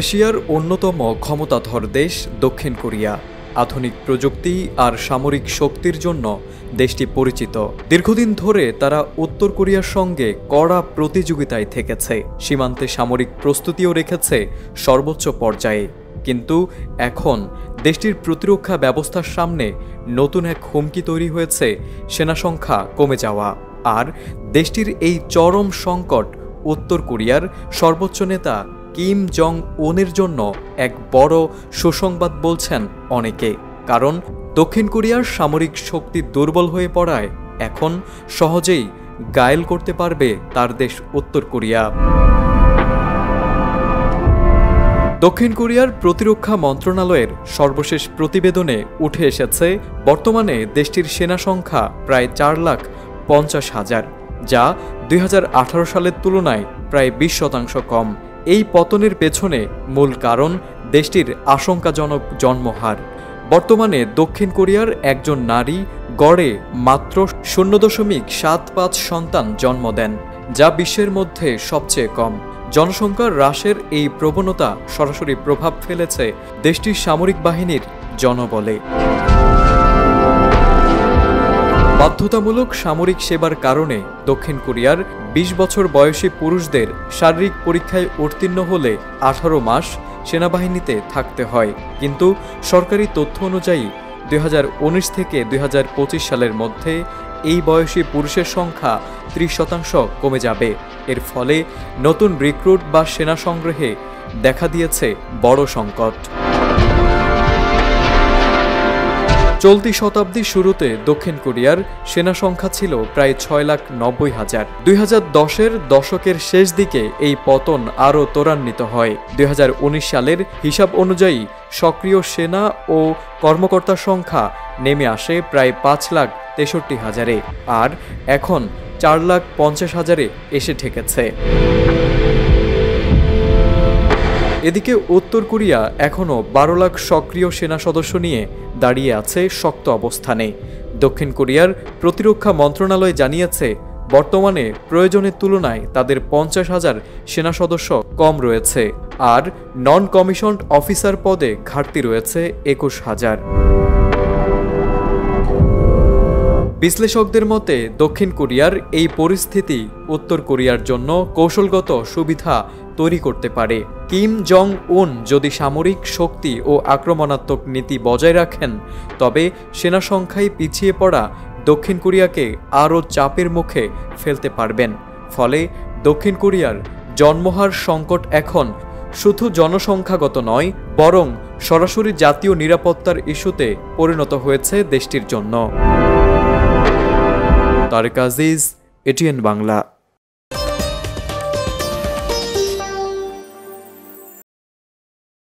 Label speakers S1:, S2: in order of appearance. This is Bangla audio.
S1: এশিয়ার অন্যতম ক্ষমতাধর দেশ দক্ষিণ কোরিয়া। আধুনিক প্রযুক্তি আর সামরিক শক্তির জন্য দেশটি পরিচিত। দীর্ঘদিন ধরে তারা উত্তর কোরিয়ার সঙ্গে কড়া প্রতিযোগিতায় থেকেছে, সীমান্তে সামরিক প্রস্তুতিও রেখেছে সর্বোচ্চ পর্যায়ে। কিন্তু এখন দেশটির প্রতিরক্ষা ব্যবস্থার সামনে নতুন এক হুমকি তৈরি হয়েছে সেনা সংখ্যা কমে যাওয়া। আর দেশটির এই চরম সংকট উত্তর কোরিয়ার সর্বোচ্চ নেতা কিম জং উনের জন্য এক বড় সুসংবাদ বলছেন অনেকে। কারণ দক্ষিণ কোরিয়ার সামরিক শক্তি দুর্বল হয়ে পড়ায় এখন সহজেই ঘায়েল করতে পারবে তার দেশ উত্তর কোরিয়া। দক্ষিণ কোরিয়ার প্রতিরক্ষা মন্ত্রণালয়ের সর্বশেষ প্রতিবেদনে উঠে এসেছে বর্তমানে দেশটির সেনা সংখ্যা প্রায় 4,50,000, যা 2018 সালের তুলনায় প্রায় 20% কম। এই পতনের পেছনে মূল কারণ দেশটির আশঙ্কাজনক জন্মহার। বর্তমানে দক্ষিণ কোরিয়ার একজন নারী গড়ে মাত্র 0.75 সন্তান জন্ম দেন, যা বিশ্বের মধ্যে সবচেয়ে কম। জনসংখ্যার হ্রাসের এই প্রবণতা সরাসরি প্রভাব ফেলেছে দেশটির সামরিক বাহিনীর জনবলে। বাধ্যতামূলক সামরিক সেবার কারণে দক্ষিণ কোরিয়ার 20 বছর বয়সী পুরুষদের শারীরিক পরীক্ষায় উত্তীর্ণ হলে 18 মাস সেনাবাহিনীতে থাকতে হয়। কিন্তু সরকারি তথ্য অনুযায়ী 2019 থেকে 2025 সালের মধ্যে এই বয়সী পুরুষের সংখ্যা 30% কমে যাবে। এর ফলে নতুন রিক্রুট বা সেনা সংগ্রহে দেখা দিয়েছে বড় সংকট। চলতি শতাব্দীর শুরুতে দক্ষিণ কোরিয়ার সেনা সংখ্যা ছিল প্রায় 6,90,000। 2010-এর দশকের শেষ দিকে এই পতন আরও ত্বরান্বিত হয়। 2019 সালের হিসাব অনুযায়ী সক্রিয় সেনা ও কর্মকর্তার সংখ্যা নেমে আসে প্রায় 5,63,000-এ, আর এখন 4,50,000-এ এসে ঠেকেছে। এদিকে উত্তর কোরিয়া এখনও 12 লাখ সক্রিয় সেনা সদস্য নিয়ে দাঁড়িয়ে আছে শক্ত অবস্থানে। দক্ষিণ কোরিয়ার প্রতিরক্ষা মন্ত্রণালয় জানিয়েছে বর্তমানে প্রয়োজনের তুলনায় তাদের 50,000 সেনা সদস্য কম রয়েছে, আর নন কমিশনড অফিসার পদে ঘাটতি রয়েছে 21,000। বিশ্লেষকদের মতে দক্ষিণ কোরিয়ার এই পরিস্থিতি উত্তর কোরিয়ার জন্য কৌশলগত সুবিধা তৈরি করতে পারে। কিম জং উন যদি সামরিক শক্তি ও আক্রমণাত্মক নীতি বজায় রাখেন, তবে সেনা সংখ্যায় পিছিয়ে পড়া দক্ষিণ কোরিয়াকে আরও চাপের মুখে ফেলতে পারবেন। ফলে দক্ষিণ কোরিয়ার জন্মহার সংকট এখন শুধু জনসংখ্যাগত নয়, বরং সরাসরি জাতীয় নিরাপত্তার ইস্যুতে পরিণত হয়েছে দেশটির জন্য। তারেক আজিজ, এটিএন বাংলা।